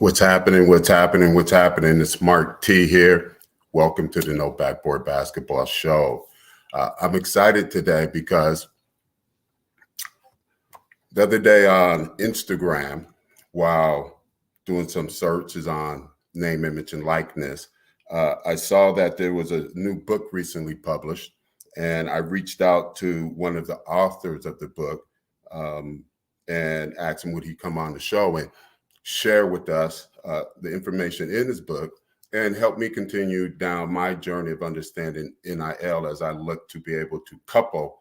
What's happening? What's happening? What's happening? It's Mark T here. Welcome to the No Backboard Basketball Show. I'm excited today because the other day on Instagram, while doing some searches on name, image, and likeness, I saw that there was a new book recently published, and I reached out to one of the authors of the book and asked him would he come on the show and share with us the information in his book and help me continue down my journey of understanding NIL as I look to be able to couple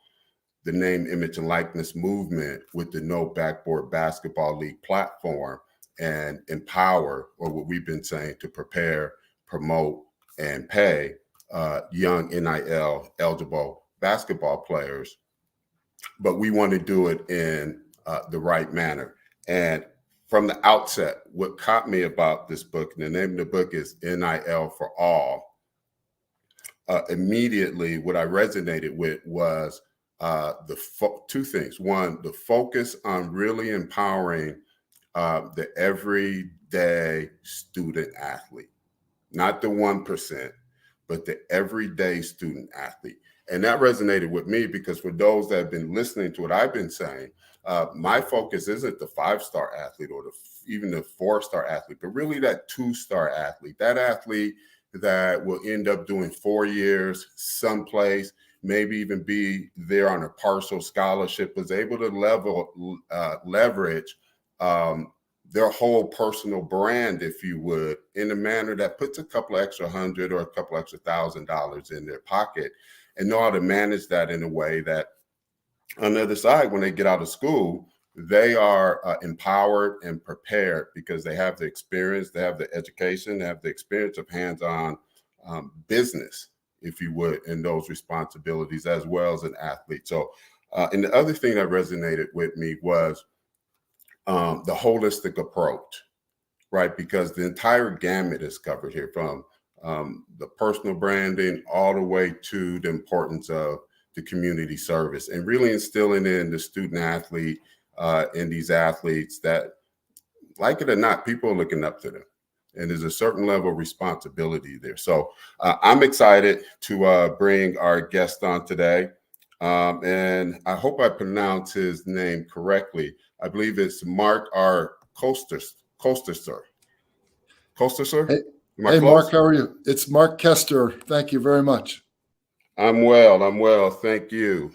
the name, image, and likeness movement with the No Backboard Basketball League platform and empower, or what we've been saying, to prepare, promote, and pay young NIL eligible basketball players. But we want to do it in the right manner. And from the outset, what caught me about this book, and the name of the book is NIL for All, immediately what I resonated with was two things. One, the focus on really empowering the everyday student athlete, not the 1%, but the everyday student athlete. And that resonated with me because for those that have been listening to what I've been saying, my focus isn't the 5-star athlete or even the 4-star athlete, but really that 2-star athlete, that athlete that will end up doing 4 years someplace, maybe even be there on a partial scholarship, was able to leverage their whole personal brand, if you would, in a manner that puts a couple of extra $100 or a couple extra $1,000 in their pocket, and know how to manage that in a way that on the other side, when they get out of school, they are empowered and prepared because they have the experience, they have the education, they have the experience of hands-on business, if you would, and those responsibilities as well as an athlete. So, and the other thing that resonated with me was the holistic approach, right? Because the entire gamut is covered here, from the personal branding all the way to the importance of the community service, and really instilling in the student athlete and these athletes that, like it or not, people are looking up to them. And there's a certain level of responsibility there. So I'm excited to bring our guest on today. And I hope I pronounce his name correctly. I believe it's Mark R. Koesterer. Koesterer? Hey, Mark, how are you? It's Mark Koesterer. Thank you very much. I'm well. Thank you.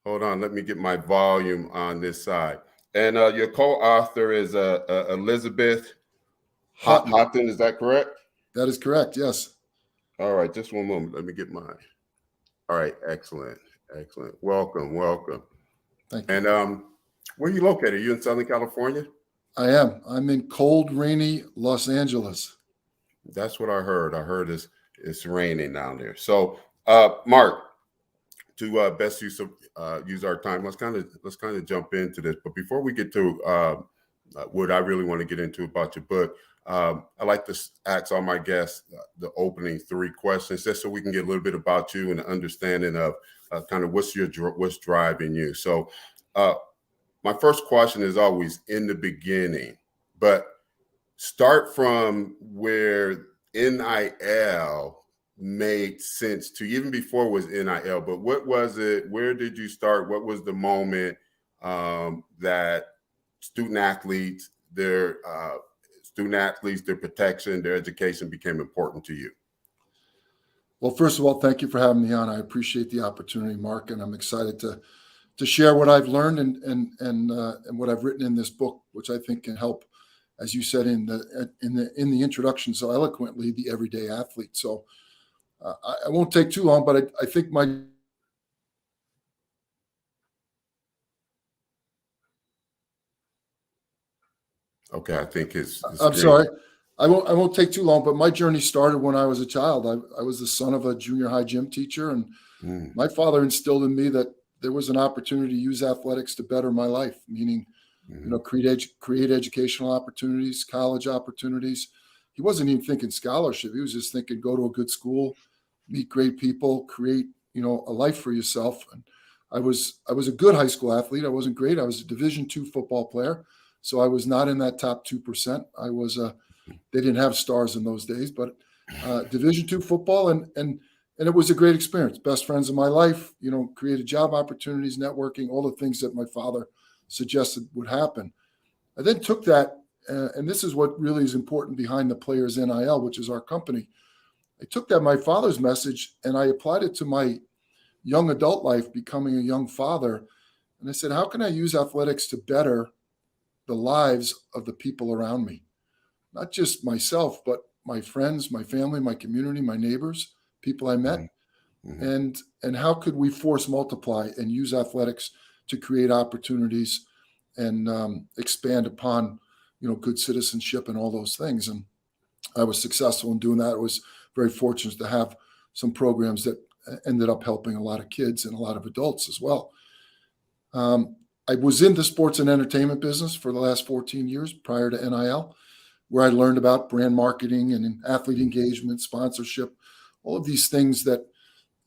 Hold on. Let me get my volume on this side. And your co-author is Elizabeth Houghton. Is that correct? That is correct, yes. All right. Just one moment. Let me get mine. All right. Excellent. Welcome. Thank you. And where are you located? Are you in Southern California? I am. I'm in cold, rainy Los Angeles. That's what I heard. I heard it's raining down there. So, Mark, to best use our time, let's kind of jump into this. But before we get to what I really want to get into about your book, I like to ask all my guests the opening 3 questions, just so we can get a little bit about you and an understanding of kind of what's driving you. So, my first question is always in the beginning, but start from where NIL made sense to, even before it was NIL, but what was it? Where did you start? What was the moment that student athletes, their protection, their education became important to you? Well, first of all, thank you for having me on. I appreciate the opportunity, Mark, and I'm excited to share what I've learned and what I've written in this book, which I think can help, as you said in the introduction so eloquently, the everyday athlete. So I won't take too long, but I think my okay, I think I'm sorry. I won't take too long, but my journey started when I was a child. I was the son of a junior high gym teacher, and my father instilled in me that there was an opportunity to use athletics to better my life, meaning, create educational opportunities, college opportunities. He wasn't even thinking scholarship. He was just thinking, go to a good school, meet great people, create, a life for yourself. And I was a good high school athlete. I wasn't great. I was a Division II football player. So I was not in that top 2%. I was they didn't have stars in those days, but Division II football, and it was a great experience. Best friends of my life, created job opportunities, networking, all the things that my father suggested would happen. I then took that, and this is what really is important behind the Players NIL, which is our company. I took that, my father's message, and I applied it to my young adult life, becoming a young father. And I said, how can I use athletics to better the lives of the people around me? Not just myself, but my friends, my family, my community, my neighbors, people I met. Mm-hmm. And how could we force multiply and use athletics to create opportunities and expand upon, good citizenship and all those things. And I was successful in doing that. I was very fortunate to have some programs that ended up helping a lot of kids and a lot of adults as well. I was in the sports and entertainment business for the last 14 years prior to NIL, where I learned about brand marketing and athlete engagement, sponsorship, all of these things that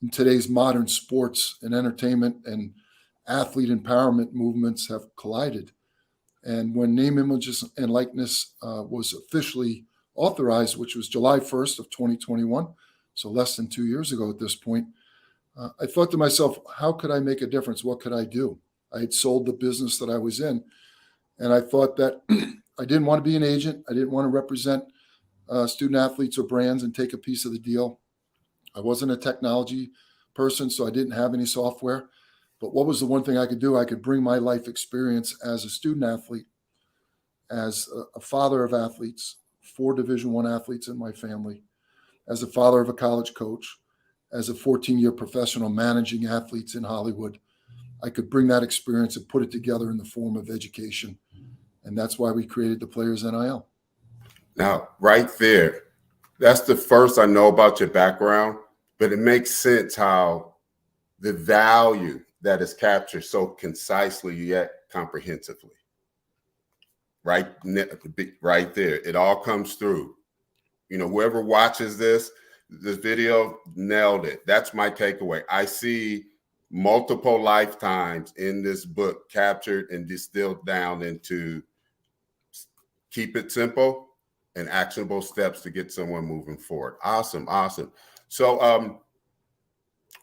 in today's modern sports and entertainment and athlete empowerment movements have collided. And when name, images, and likeness was officially authorized, which was July 1st of 2021, so less than 2 years ago at this point, I thought to myself, how could I make a difference? What could I do? I had sold the business that I was in, and I thought that I didn't want to be an agent. I didn't want to represent student athletes or brands and take a piece of the deal. I wasn't a technology person, so I didn't have any software. But what was the one thing I could do? I could bring my life experience as a student athlete, as a father of athletes, 4 Division I athletes in my family, as a father of a college coach, as a 14-year professional managing athletes in Hollywood. I could bring that experience and put it together in the form of education. And that's why we created the Players NIL. Now, right there, that's the first I know about your background, but it makes sense how the value that is captured so concisely yet comprehensively. Right there. It all comes through. Whoever watches this video nailed it. That's my takeaway. I see multiple lifetimes in this book captured and distilled down into keep it simple and actionable steps to get someone moving forward. Awesome. So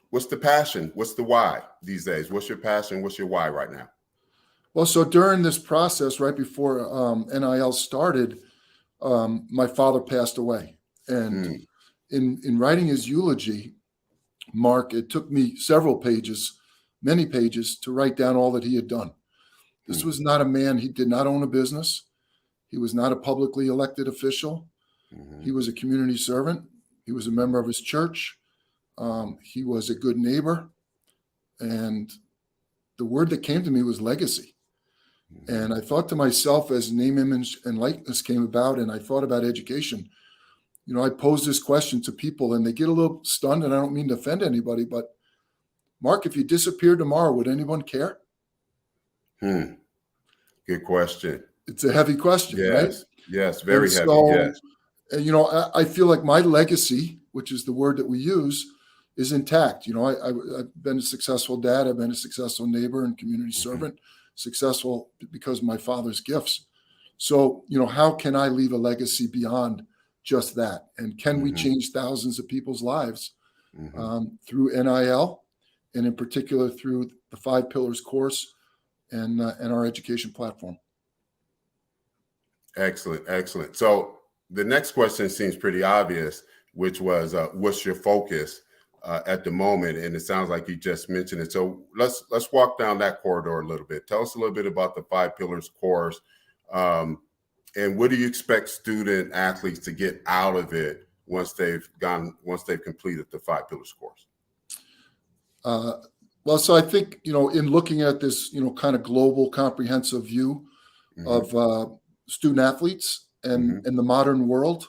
what's the passion? What's the why these days? What's your passion? What's your why right now? Well, so during this process, right before NIL started, my father passed away. And in writing his eulogy, Mark, it took me many pages, to write down all that he had done. This was not a man, he did not own a business. He was not a publicly elected official. He was a community servant. He was a member of his church. He was a good neighbor. And the word that came to me was legacy. And I thought to myself, as name, image, and likeness came about, and I thought about education, I posed this question to people and they get a little stunned, and I don't mean to offend anybody, but Mark, if you disappeared tomorrow, would anyone care? Good question. It's a heavy question, right? Yes, very heavy. Yes. I feel like my legacy, which is the word that we use, is intact. I've been a successful dad. I've been a successful neighbor and community servant, successful because of my father's gifts. So, how can I leave a legacy beyond just that? And can we change thousands of people's lives through NIL, and in particular through the 5 Pillars course and our education platform? Excellent. So the next question seems pretty obvious, which was, what's your focus at the moment? And it sounds like you just mentioned it. So let's walk down that corridor a little bit. Tell us a little bit about the 5 Pillars course, and what do you expect student athletes to get out of it once they've completed the 5 Pillars course? Well, so I think, in looking at this, kind of global comprehensive view of student athletes and the modern world,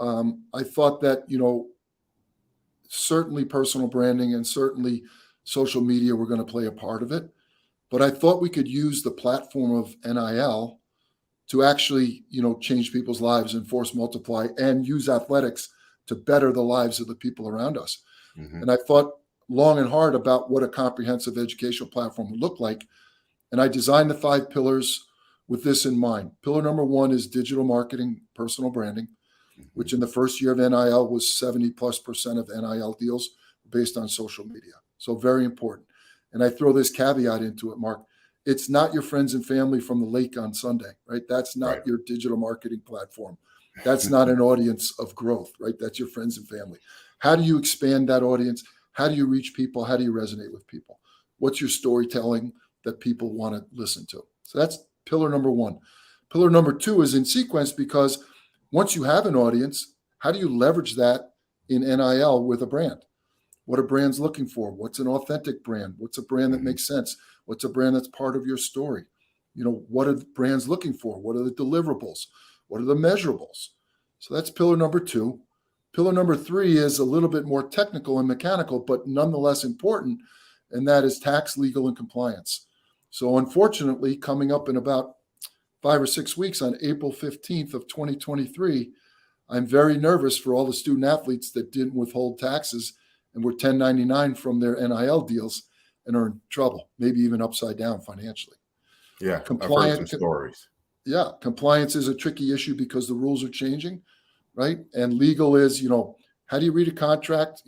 I thought that, certainly personal branding and certainly social media were going to play a part of it. But I thought we could use the platform of NIL to actually, change people's lives and force multiply and use athletics to better the lives of the people around us. And I thought long and hard about what a comprehensive educational platform would look like. And I designed the 5 pillars with this in mind. Pillar number one is digital marketing, personal branding, which in the first year of NIL was 70+% of NIL deals based on social media. So very important. And I throw this caveat into it, Mark. It's not your friends and family from the lake on Sunday, right? That's not Right. your digital marketing platform. That's not an audience of growth, right? That's your friends and family. How do you expand that audience? How do you reach people? How do you resonate with people? What's your storytelling that people want to listen to? So that's pillar number one. Pillar number two is in sequence, because once you have an audience, how do you leverage that in NIL with a brand? What are brands looking for? What's an authentic brand? What's a brand that makes sense? What's a brand that's part of your story? What are the brands looking for? What are the deliverables? What are the measurables? So that's pillar number two. Pillar number three is a little bit more technical and mechanical, but nonetheless important, and that is tax, legal, and compliance. So unfortunately, coming up in about 5 or 6 weeks on April 15th of 2023, I'm very nervous for all the student athletes that didn't withhold taxes and were 1099 from their NIL deals and are in trouble, maybe even upside down financially. Yeah, I've heard some stories. Yeah, compliance is a tricky issue because the rules are changing, right? And legal is, how do you read a contract?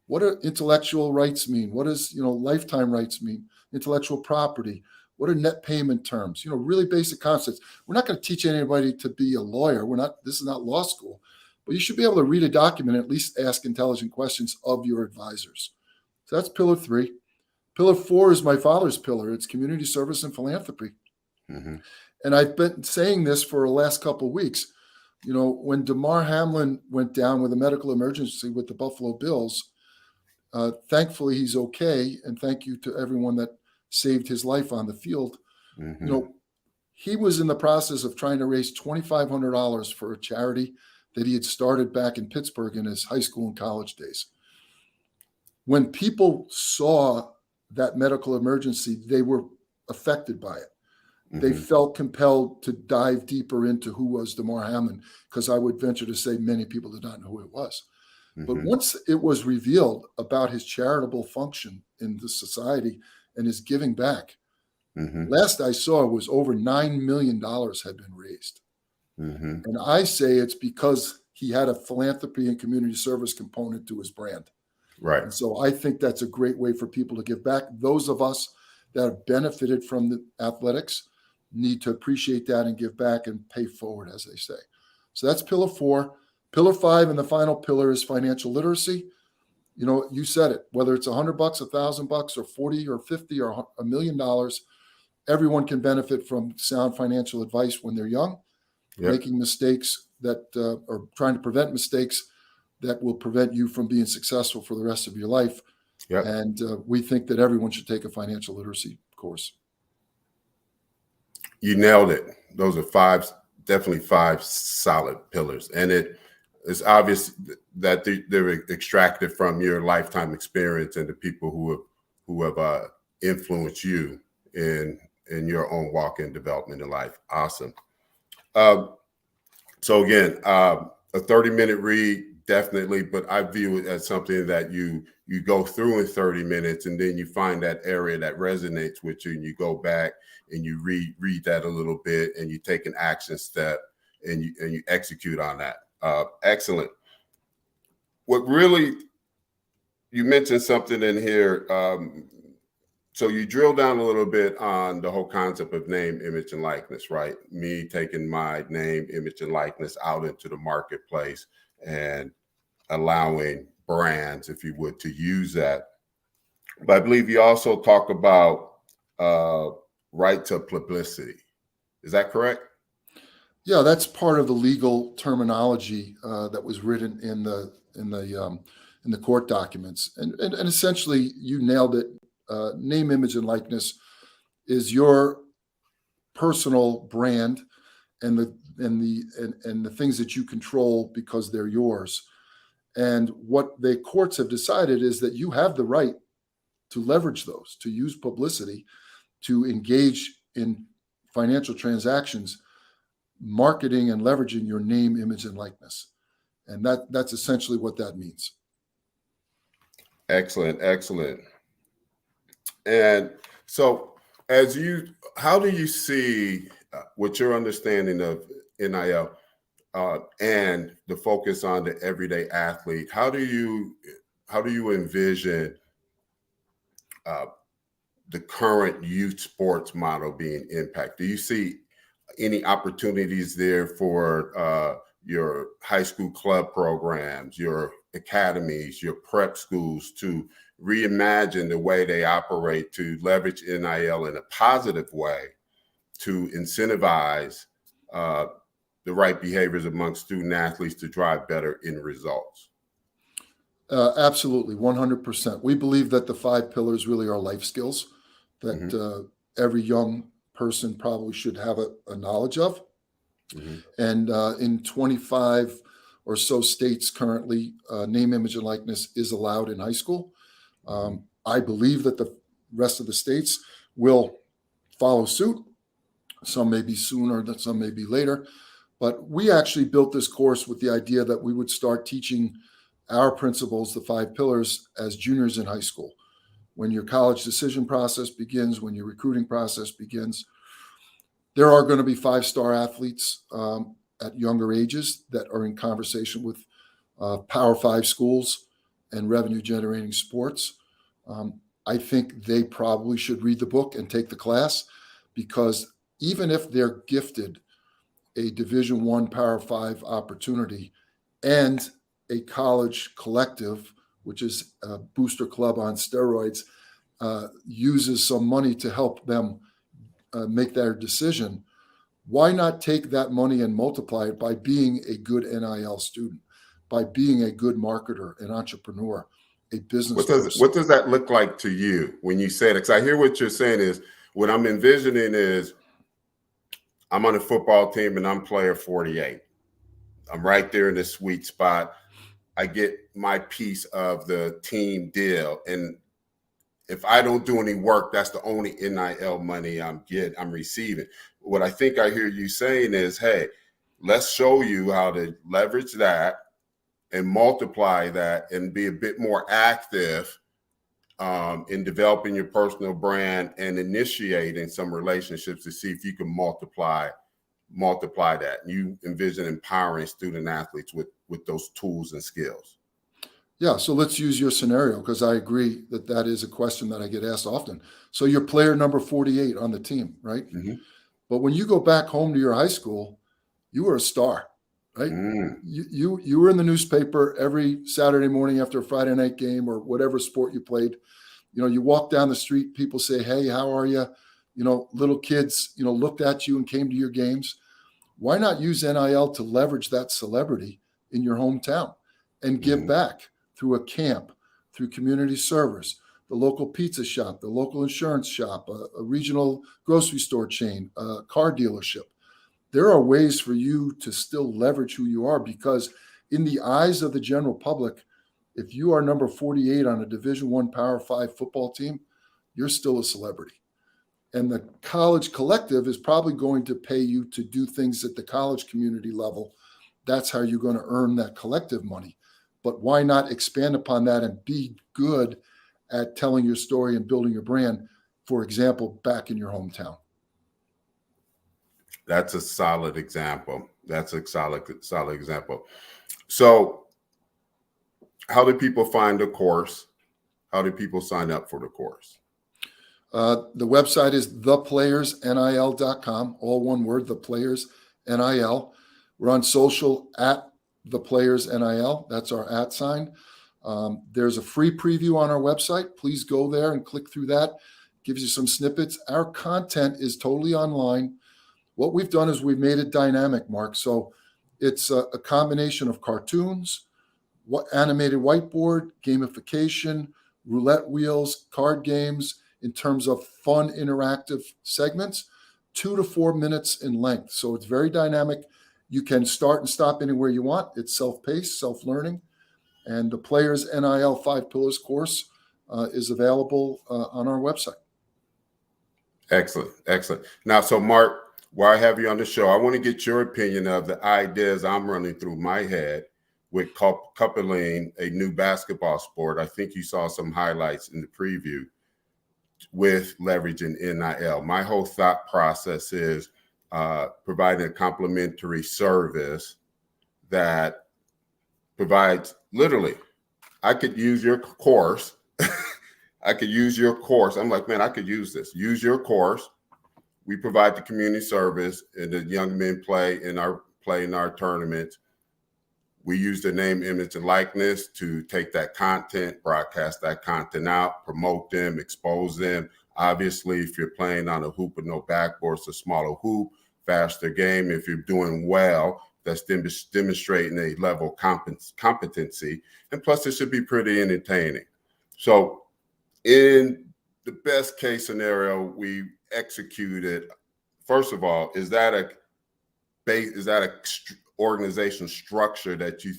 What do intellectual rights mean? What does, lifetime rights mean? Intellectual property. What are net payment terms? Really basic concepts. We're not going to teach anybody to be a lawyer. This is not law school, but you should be able to read a document and at least ask intelligent questions of your advisors. So that's pillar three. Pillar four is my father's pillar. It's community service and philanthropy. Mm-hmm. And I've been saying this for the last couple of weeks. When Damar Hamlin went down with a medical emergency with the Buffalo Bills, thankfully he's okay. And thank you to everyone that saved his life on the field. Mm-hmm. He was in the process of trying to raise $2,500 for a charity that he had started back in Pittsburgh in his high school and college days. When people saw that medical emergency, they were affected by it. They felt compelled to dive deeper into who was Damar Hamlin, because I would venture to say many people did not know who it was. But once it was revealed about his charitable function in the society and his giving back, last I saw was over $9 million had been raised. And I say it's because he had a philanthropy and community service component to his brand. Right. And so I think that's a great way for people to give back. Those of us that have benefited from the athletics need to appreciate that and give back and pay forward, as they say. So that's pillar four. Pillar five, and the final pillar, is financial literacy. You said it, whether it's $100, $1,000, or 40 or 50 or $1 million, everyone can benefit from sound financial advice when they're young, making mistakes that or trying to prevent mistakes that will prevent you from being successful for the rest of your life. And we think that everyone should take a financial literacy course. You nailed it. Those are definitely five solid pillars. And it's obvious that they're extracted from your lifetime experience and the people who have influenced you in your own walk and development in life. Awesome. So again, a 30-minute read, definitely, but I view it as something that you go through in 30 minutes, and then you find that area that resonates with you, and you go back and you read that a little bit, and you take an action step, and you execute on that. Excellent. What really, you mentioned something in here. So you drill down a little bit on the whole concept of name, image, and likeness, right? Me taking my name, image, and likeness out into the marketplace and allowing brands, if you would, to use that. But I believe you also talk about right to publicity. Is that correct? Yeah, that's part of the legal terminology that was written in the court documents, and essentially you nailed it. Name, image, and likeness is your personal brand and the things that you control because they're yours. And what the courts have decided is that you have the right to leverage those, to use publicity, to engage in financial transactions, marketing and leveraging your name, image, and likeness. And that's essentially what that means. Excellent. And so how do you see What's your understanding of NIL and the focus on the everyday athlete? How do you envision the current youth sports model being impacted? Do you see any opportunities there for your high school club programs, your academies, your prep schools to reimagine the way they operate to leverage NIL in a positive way to incentivize the right behaviors among student athletes to drive better end results? Absolutely, 100%. We believe that the 5 pillars really are life skills that every young person probably should have a knowledge of. And in 25 or so states currently, name, image, and likeness is allowed in high school. I believe that the rest of the states will follow suit. Some may be sooner, some may be later. But we actually built this course with the idea that we would start teaching our principles, the 5 pillars, as juniors in high school. When your college decision process begins, when your recruiting process begins, there are going to be 5-star athletes at younger ages that are in conversation with Power 5 schools and revenue generating sports. I think they probably should read the book and take the class, because even if they're gifted a Division I Power 5 opportunity and a college collective, which is a booster club on steroids, uses some money to help them make their decision, why not take that money and multiply it by being a good NIL student, by being a good marketer, an entrepreneur, a business person? What does that look like to you when you say it? Because I hear what you're saying is, what I'm envisioning is, I'm on a football team and I'm player 48. I'm right there in the sweet spot. I get my piece of the team deal. And if I don't do any work, that's the only NIL money I'm receiving. What I think I hear you saying is, hey, let's show you how to leverage that and multiply that and be a bit more active in developing your personal brand and initiating some relationships to see if you can multiply that. You envision empowering student athletes with those tools and skills. Yeah, so let's use your scenario, because I agree that that is a question that I get asked often. So you're player number 48 on the team, right? But when you go back home to your high school, you were a star, right? You were in the newspaper every Saturday morning after a Friday night game or whatever sport you played. You walk down the street, people say, hey, how are you? Little kids, looked at you and came to your games. Why not use NIL to leverage that celebrity in your hometown and give back through a camp, through community service, the local pizza shop, the local insurance shop, a regional grocery store chain, a car dealership? There are ways for you to still leverage who you are, because in the eyes of the general public, if you are number 48 on a Division I Power 5 football team, you're still a celebrity. And the college collective is probably going to pay you to do things at the college community level. That's how you're going to earn that collective money. But why not expand upon that and be good at telling your story and building your brand, for example, back in your hometown? That's a solid example. That's a solid example. So how do people find the course? How do people sign up for the course? The website is theplayersnil.com, all one word, theplayersnil. We're on social at theplayersnil. That's our @ sign. There's a free preview on our website. Please go there and click through that. Gives you some snippets. Our content is totally online. What we've done is we've made it dynamic, Mark. So it's a combination of cartoons, animated whiteboard, gamification, roulette wheels, card games, in terms of fun, interactive segments, 2 to 4 minutes in length. So it's very dynamic. You can start and stop anywhere you want. It's self-paced, self-learning. And the Players NIL 5 Pillars course is available on our website. Excellent. Excellent. Now, so Mark, while I have you on the show, I want to get your opinion of the ideas I'm running through my head with coupling a new basketball sport. I think you saw some highlights in the preview with leveraging NIL. My whole thought process is, providing a complimentary service that provides literally, I could use your course. I could use your course. I'm like, man, I could use this. Use your course. We provide the community service, and the young men play in our tournaments. We use the name, image, and likeness to take that content, broadcast that content out, promote them, expose them. Obviously, if you're playing on a hoop with no backboard, it's a smaller hoop, faster game. If you're doing well, that's demonstrating a level of competency. And plus, it should be pretty entertaining. So in the best case scenario, we executed, first of all, is that a organization structure that you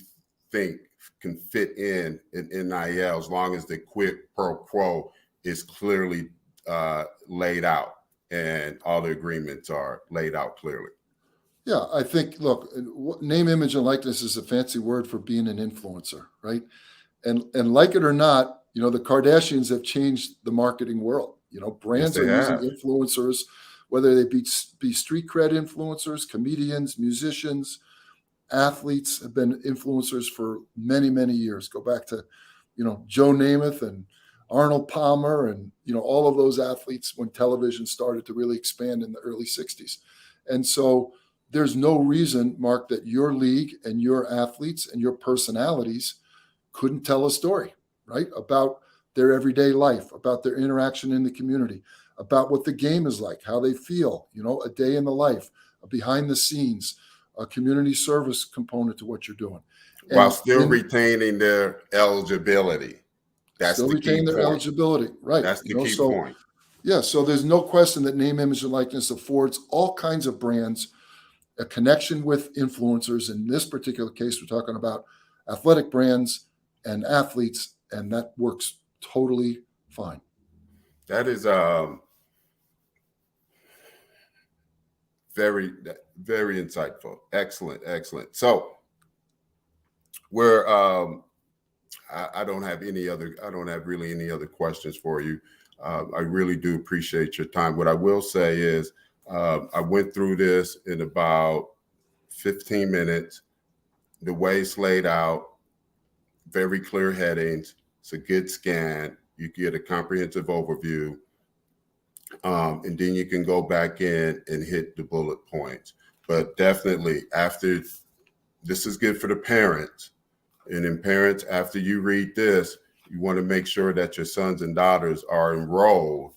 think can fit in NIL, as long as the quid pro quo is clearly laid out and all the agreements are laid out clearly? Yeah, I think, look, name, image, and likeness is a fancy word for being an influencer, right? And like it or not, the Kardashians have changed the marketing world. Brands Yes, are they using have. influencers, whether they be street cred influencers, comedians, musicians, athletes have been influencers for many, many years. Go back to, Joe Namath and Arnold Palmer and, all of those athletes when television started to really expand in the early 60s. And so there's no reason, Mark, that your league and your athletes and your personalities couldn't tell a story, right? About their everyday life, about their interaction in the community, about what the game is like, how they feel, a day in the life, a behind the scenes, a community service component to what you're doing. While And still retaining their eligibility. That's still the key retain their point. eligibility, right? That's the key point. Yeah, so there's no question that name, image, and likeness affords all kinds of brands a connection with influencers. In this particular case, we're talking about athletic brands and athletes, and that works totally fine. That is very, very insightful. Excellent. So we're I don't have really any other questions for you. I really do appreciate your time. What I will say is I went through this in about 15 minutes. The way it's laid out, very clear headings. It's a good scan. You get a comprehensive overview. And then you can go back in and hit the bullet points. But definitely, after this is good for the parents. And then parents, after you read this, you want to make sure that your sons and daughters are enrolled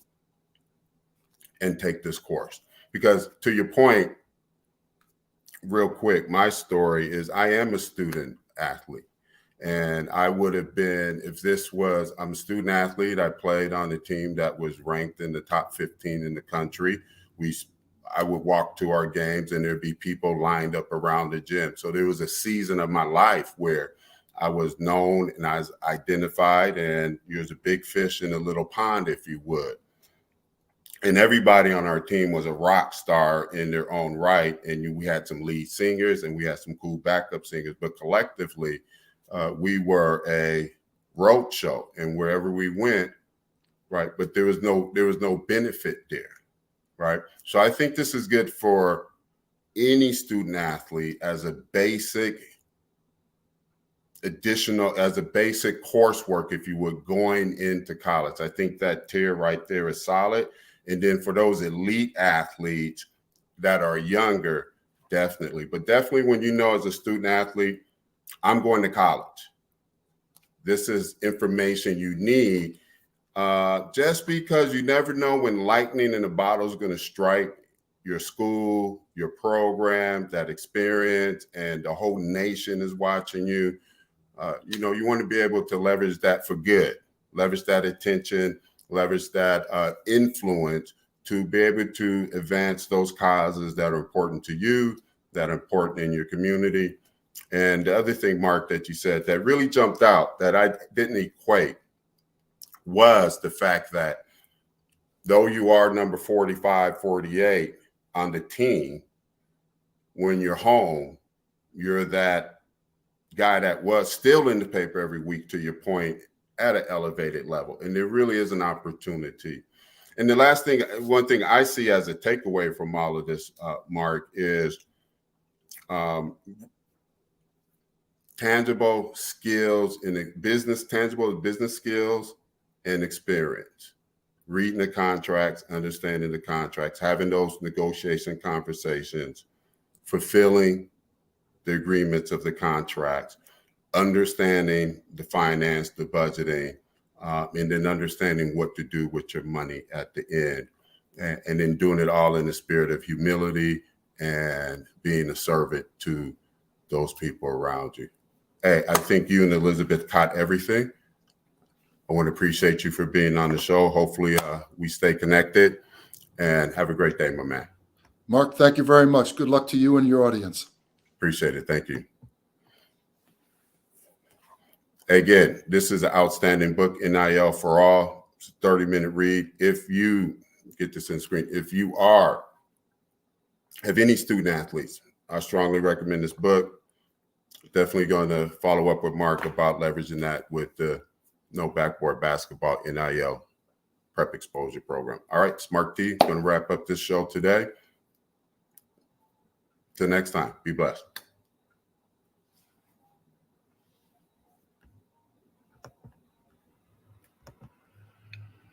and take this course. Because to your point, real quick, my story is I am a student athlete. And I would have been, I'm a student athlete. I played on a team that was ranked in the top 15 in the country. I would walk to our games and there'd be people lined up around the gym. So there was a season of my life where I was known and I was identified, and you was a big fish in a little pond, if you would. And everybody on our team was a rock star in their own right. And we had some lead singers and we had some cool backup singers, but collectively, we were a road show, and wherever we went, right. But there was no benefit there, right. So I think this is good for any student athlete as a basic coursework, if you would, going into college. I think that tier right there is solid. And then for those elite athletes that are younger, definitely. But definitely when as a student athlete, I'm going to college. This is information you need, just because you never know when lightning in a bottle is going to strike your school, your program, that experience, and the whole nation is watching you. You want to be able to leverage that for good, leverage that attention, leverage that influence to be able to advance those causes that are important to you, that are important in your community. And the other thing, Mark, that you said that really jumped out that I didn't equate was the fact that though you are number 45, 48 on the team, when you're home, you're that guy that was still in the paper every week, to your point, at an elevated level. And there really is an opportunity. And the last thing, one thing I see as a takeaway from all of this, Mark, is tangible skills in business, tangible business skills and experience. Reading the contracts, understanding the contracts, having those negotiation conversations, fulfilling the agreements of the contracts, understanding the finance, the budgeting, and then understanding what to do with your money at the end. And then doing it all in the spirit of humility and being a servant to those people around you. Hey, I think you and Elizabeth caught everything. I want to appreciate you for being on the show. Hopefully we stay connected, and have a great day, my man. Mark, thank you very much. Good luck to you and your audience. Appreciate it. Thank you. Again, this is an outstanding book, NIL for All. It's a 30-minute read. If you get this in screen, if you have any student athletes, I strongly recommend this book. Definitely going to follow up with Mark about leveraging that with the No Backboard Basketball NIL Prep Exposure Program. All right, it's Mark T. Going to wrap up this show today. Till next time, be blessed.